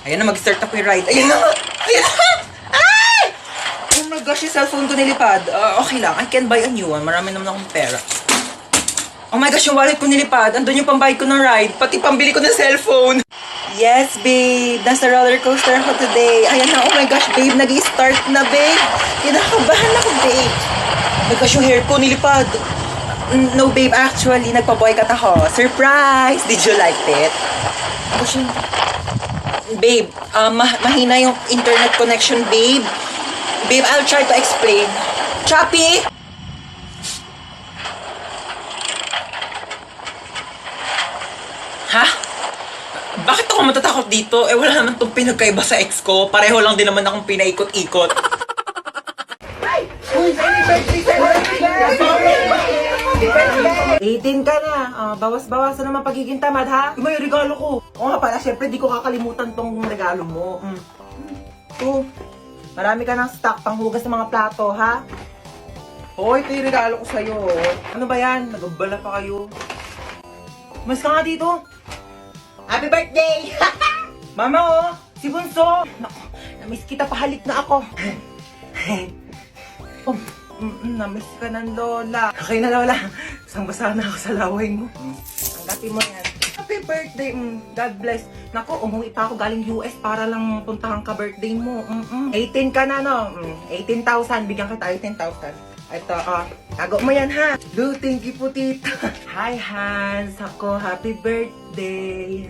Ayan na, mag-start ako yung ride. Ayan na! Ayan na! Ay! Oh my gosh, yung cellphone ko nilipad. Okay lang, I can buy a new one. Marami naman akong pera. Oh my gosh, yung wallet ko nilipad. Andun yung pambayad ko ng ride. Pati pambili ko ng cellphone. Yes, babe. Nasa roller coaster ako today. Ayan na, oh my gosh, babe. Nag-i-start na, babe. Kinakabahan ako, babe. Oh my gosh, yung hair ko nilipad. No, babe. Actually, nagpa-boycott ako. Surprise! Did you like it? Gosh, babe, mahina yung internet connection, babe. Babe, I'll try to explain. Choppy! Ha? Bakit ako matatakot dito? Wala naman itong pinagkaiba sa ex ko. Pareho lang din naman akong pinaikot-ikot. 18 ka na. Bawas-bawasan naman pagiging tamad, ha? Iba yung regalo ko. Oo nga pala, syempre di ko kakalimutan tong regalo mo. Marami ka ng stock panghugas ng mga plato, ha? Oo, ito yung regalo ko sa'yo. Ano ba yan? Nagabala pa kayo. Mas ka nga dito. Happy birthday! Mama, oh! Si Bunso! Naku, namiss kita, pahalik na ako. Namiss ka ng Lola. Okay na, Lola. Basang-basa na ako sa laway mo. Tanggapin mo yan. Happy birthday! God bless. Naku, umuwi pa ako galing US para lang puntahan ka birthday mo. 18 ka na, no? 18,000. Bigyan kita 18,000. Ito, tago mo yan, ha? Do, thank you po, tita. Hi, Hans. Ako, happy birthday.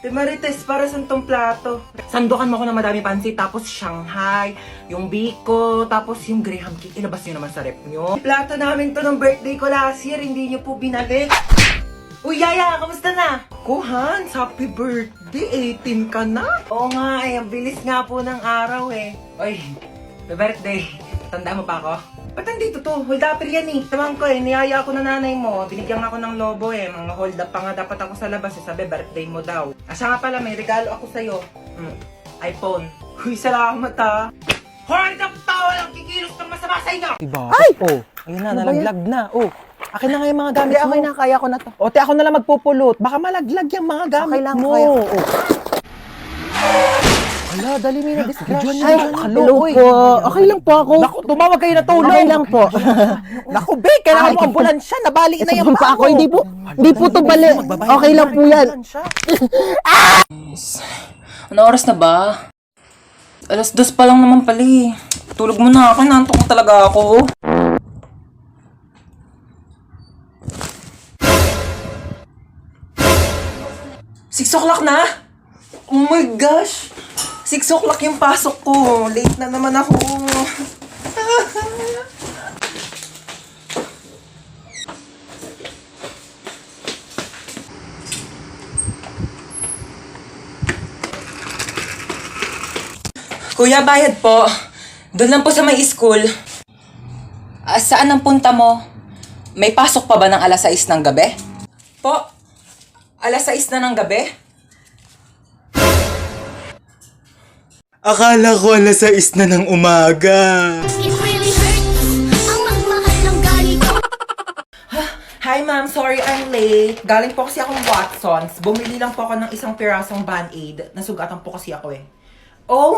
Marites, para sa tong plato. Sandukan mo ko ng madami pansit, tapos Shanghai, yung biko, tapos yung Graham cake. Ilabas nyo naman sa rep nyo. Plato namin to ng birthday ko last year, hindi nyo po binalik. Uy, Yaya, kamusta na? Ko, Hans, happy birthday. 18 ka na? Oo nga, ang bilis nga po ng araw eh. Uy, happy birthday. Tanda mo pa ako? Ba't nandito to? Hold up yan eh. Saman ko niyaya ako ng nanay mo. Binigyan ako ng lobo eh. Mga hold up pa nga dapat ako sa labas eh. Sabi, birthday mo daw. Siya nga pala, may regalo ako sa'yo. iPhone. Uy, salamat ha. Hoy, tao lang kikilos ng masama sa inyo! Diba? Ay! Oh, ayun na, nalaglag na. Oh, akin na nga yung mga gamit mo. Okay na, kaya ko na to. O, ako na lang magpupulot. Baka malaglag yung mga gamit Okay lang, mo. kaya. Oh. Hala, dali mo na disgrasya. Ay, hello po. Okay lang po ako. Naku, tumawag kayo na tulong. Okay lang po. Naku, be, kailangan mo ambulansya. Nabali na yung pa ako. paa ko. Hindi po to bali. Okay lang po yan. Ano oras na ba? 2:00 pa lang naman pala eh. Tulog mo na ako, nantok na talaga ako. Six o'clock na? Oh my gosh! 6 o'clock yung pasok ko. Late na naman ako. Kuya, bayad po. Doon lang po sa may school. Saan ang punta mo? May pasok pa ba ng 6:00 ng gabi? Po, 6:00 na ng gabi? Akala ko 6:00 na ng umaga. It really hurts ang magmahal ng galit. Hi ma'am, sorry I'm late. Galing po kasi akong Watsons. Bumili lang po ako ng isang pirasong Band-Aid. Nasugatan po kasi ako eh. Oh,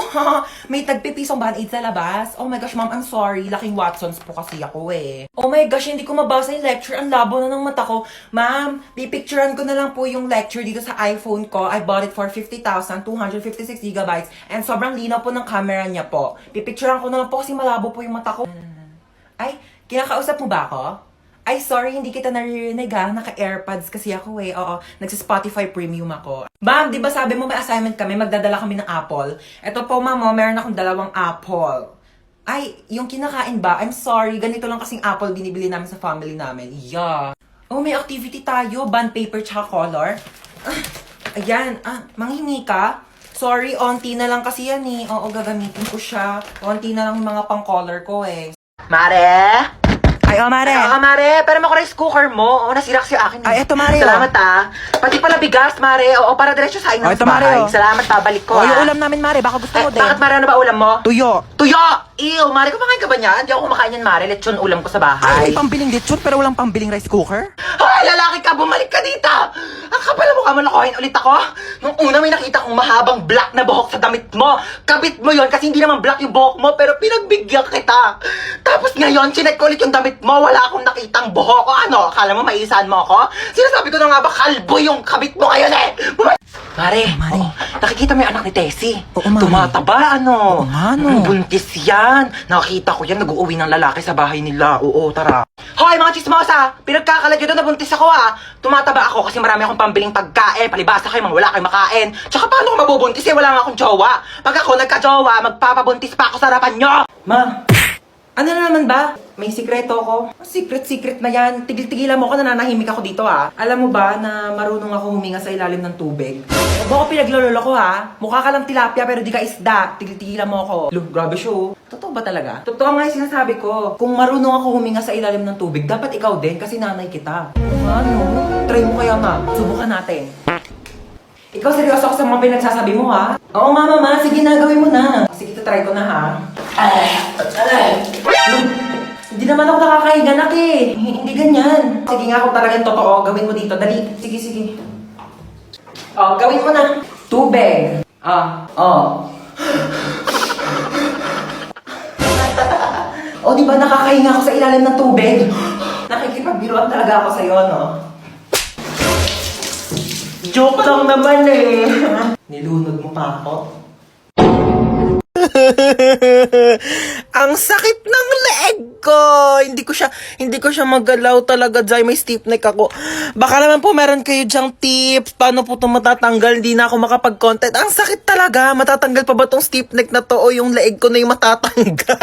may tagpipisong Band-Aid sa labas. Oh my gosh, ma'am, I'm sorry. Laking Watsons po kasi ako eh. Oh my gosh, hindi ko mabasa yung lecture. Ang labo na ng mata ko. Ma'am, pipicturean ko na lang po yung lecture dito sa iPhone ko. I bought it for 50,000, 256 gigabytes. And sobrang linaw po ng camera niya po. Pipicturean ko na lang po kasi malabo po yung mata ko. Ay, kinakausap mo ba ako? Ay, sorry, hindi kita naririnig ha. Naka-AirPods kasi ako eh. Oo, nagsa-Spotify Premium ako. Ma'am, di ba sabi mo may assignment kami, magdadala kami ng apple? Eto po, ma'am, meron akong 2 apple. Ay, yung kinakain ba? I'm sorry, ganito lang kasing apple binibili namin sa family namin. Yeah. Oh, may activity tayo. Bond paper tsaka color. Ayan, manghingi ka? Sorry, onti na lang kasi yan eh. Oo, gagamitin ko siya. Onti na lang yung mga pang-color ko eh. Mare? Ay, Mare. Mare, pero mo rice cooker mo. Oo, nasira kasi akin. Ay, eto, Mare, Salamat, Pati pala bigas, Mare. Oo, para diretso sa inyo Oh, ito, sa bahay. Mare, oh. Salamat, balik ko, Yung ulam namin, Mare. Baka gusto mo din. Bakit, Mare, ano ba ulam mo? Tuyo. Tuyo! Ew, Mare, kumakain ka ba niyan? Hindi ako kumakain yan, Mare. Lechon ulam ko sa bahay. Ay, may pambiling lechon pero walang pambiling rice cooker? Hoy, lalaki ka! Bumalik ka dito! Ang kapal mo ka, malakohin ulit ako? Nung una may nakita kong mahabang black na buhok sa damit mo. Kabit mo yon kasi hindi naman black yung buhok mo, pero pinagbigyan kita. Tapos ngayon, chinek ko ulit yung damit mo, wala akong nakitang buhok. O ano, akala mo maisahan mo ako? Sinasabi ko na nga ba, kalbo yung kabit mo ngayon eh! Mare, nakikita mo yung anak ni Tessie? Oo, Mare. Tumataba, ano? Oo, ano? Buntis yan. Nakita ko yan, nag-uuwi ng lalaki sa bahay nila. Oo, tara. Hoy, mga chismosa! Pinagkakalat yun na nabuntis ako, Tumataba ako kasi marami akong pambiling pagkain. Palibasa kayo, mga wala kayong makain. Tsaka paano ko mabubuntis eh? Wala nga akong jowa. Pag ako nagka-jowa, magpapabuntis pa ako sa harapan nyo! Ma, ano na naman ba? May sikreto ko. Secret na yan. Tigil-tigilan mo ako, nananahimik ako dito, Alam mo ba na marunong ako huminga sa ilalim ng tubig? Huwag mo ako pinaglololo ko, Mukha ka lang tilapia pero di ka isda. Tigil-tigilan mo ako. Look, grabe show. Totoo ba talaga? Totoo nga yung sinasabi ko. Kung marunong ako huminga sa ilalim ng tubig, dapat ikaw din kasi nanay kita. Ano? Try mo kaya, ma. Subukan natin. Ikaw seryoso ako sa mga pinagsasabi mo, Oo nga, mama. Sige na, gawin mo na. Sige, try ko na, Hindi naman ako nakakahiga, nak eh. Hindi ganyan. Sige nga, kung talagang totoo, gawin mo dito. Dali. Sige. Oh, gawin mo na. Tubig. Oh, di ba nakakahinga ako sa ilalim ng tubig? Nakikipagbiruan talaga ako sa'yo, no? Joke lang naman eh. Nilunod mo pa ako. Ang sakit ng leeg ko. Hindi ko siya magalaw talaga, Jai. May stiff neck ako. Baka naman po meron kayo dyang tips. Paano po ito matatanggal? Hindi na ako makapag-content. Ang sakit talaga. Matatanggal pa ba tong stiff neck na to o yung leeg ko na yung matatanggal?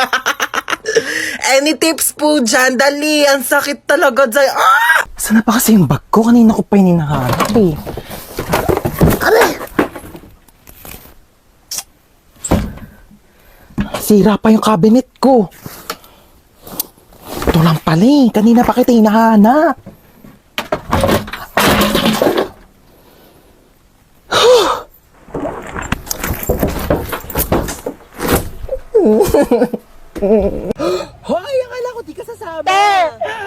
Any tips po dyan? Dali. Ang sakit talaga, Jai. Sana pa kasi yung bag ko? Kanina ko pa yung hinahanap eh. Sira pa yung cabinet ko. Ito lang pala eh. Kanina pa kita hinahanap. Hoy, akala ko di ka sasama.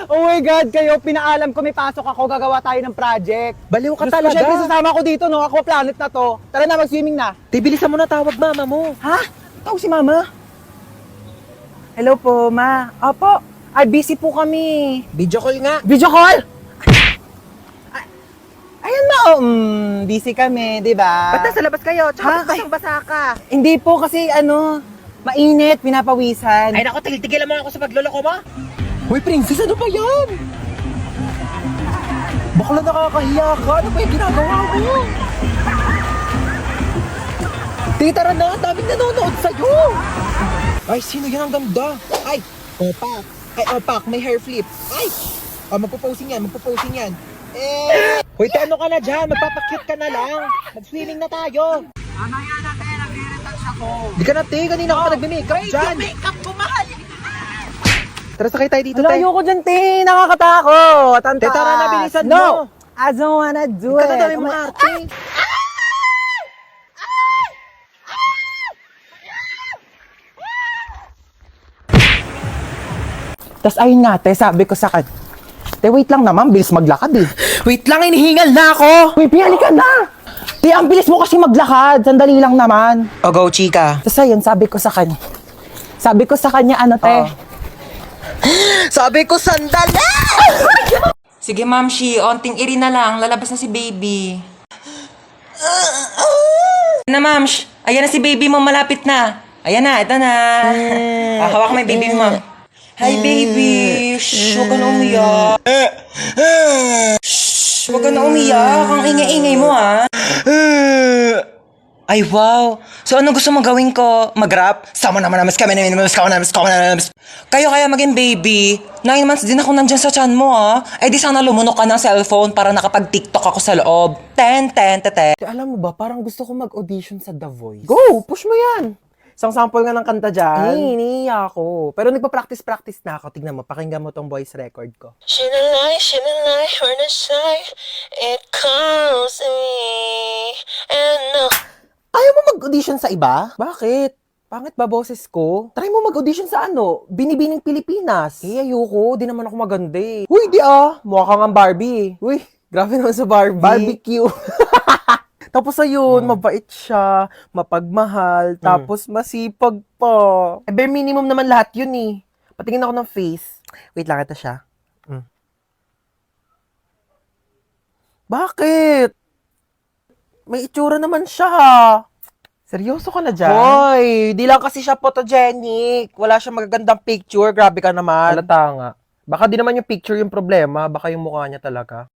Oh my God, kayo, pinaalam ko may pasok ako, gagawa tayo ng project. Baliw ka Gusto ko talaga. syempre sasama ko dito, no? Ako planet na to. Tara na, mag-swimming na. Tibilisan mo na tawag mama mo. Ha? Tawag si Mama? Hello po, Ma. Opo. Ay, busy po kami. Video call nga. Video call? Ayan na, busy kami, di ba? Ba't nasa labas kayo? Tsaka Ay. basang-basa ka. Hindi po kasi, mainit, pinapawisan. Ay naku, tigil-tigilan mo ako sa pagloloko mo. Hoy, princess, ano ba yan? Bakla nakakahiya ka. Ano ba yung ginagawa mo? Titara na, daming nanonood sa'yo. Ay, sino yan ang ganda? Ay, opak. Ay, opak, may hair flip. Ay, magpo-posing yan. Hoy, ano ka na dyan? Magpapakyut ka na lang. Mag-swimming na tayo. Mamaya na, nagre-retouch ako. Di ka na, kanina ka pa nagbe-makeup dyan. Makeup ko, mahal. Tara, sakay tayo dito, Wala, ayoko dyan, te. Nakakatakot. Ang Te, tara na, taas. bilisan no, mo. I don't wanna do Ikaw na it. daw yung mga arte. Tapos ayun nga, te, sabi ko sa kanya, te, wait lang naman, bilis maglakad eh. Wait lang, inihingal na ako. Uy, piyali ka na! Te, ang bilis mo kasi maglakad, sandali lang naman. O, go, chika. Tapos ayun, sabi ko sa kanya, te, Sabi ko, sandali! Sige, Mamshi, onting iri na lang. Lalabas na si baby. Na, Mamsh. Ayan na si baby mo, malapit na. Ayan na, ito na. Hawak mo yung baby mo. Hi, baby. Shh, huwag ka na umiyak. Shh, huwag ka na umiyak. Ang ingay-ingay mo, Ay, wow. So, ano gusto mong gawin ko? Mag-rap? Sama naman namas kami namas. Kayo kaya maging baby. 9 months din ako nandyan sa tiyan mo, Eh, di sana lumunok ka ng cellphone para nakapag-tiktok ako sa loob. Ten. Te, alam mo ba, parang gusto ko mag-audition sa The Voice. Go! Push mo yan! Isang sample nga ng kanta dyan. Iniiya ako. Pero nagpa-practice na ako. Tignan mo, pakinggan mo tong voice record ko. Shinalay, we're not shy. It comes to me. And no. Ayaw mo mag-audition sa iba? Bakit? Pangit ba boses ko? Try mo mag-audition sa ano? Binibining Pilipinas. Eh, ayoko. Di naman ako maganda eh. Uy, di ah. Mukha kang ang Barbie. Uy, grabe naman sa Barbie. Barbecue. Tapos ayun, mabait siya, mapagmahal, tapos masipag pa. Eh, bare minimum naman lahat yun eh. Patingin ako ng face. Wait lang, ito siya. Bakit? May itsura naman siya. Seryoso ka na dyan? Hoy, di lang kasi siya photogenic. Wala siyang magagandang picture. Grabe ka naman. Halata nga. Baka di naman yung picture yung problema. Baka yung mukha niya talaga.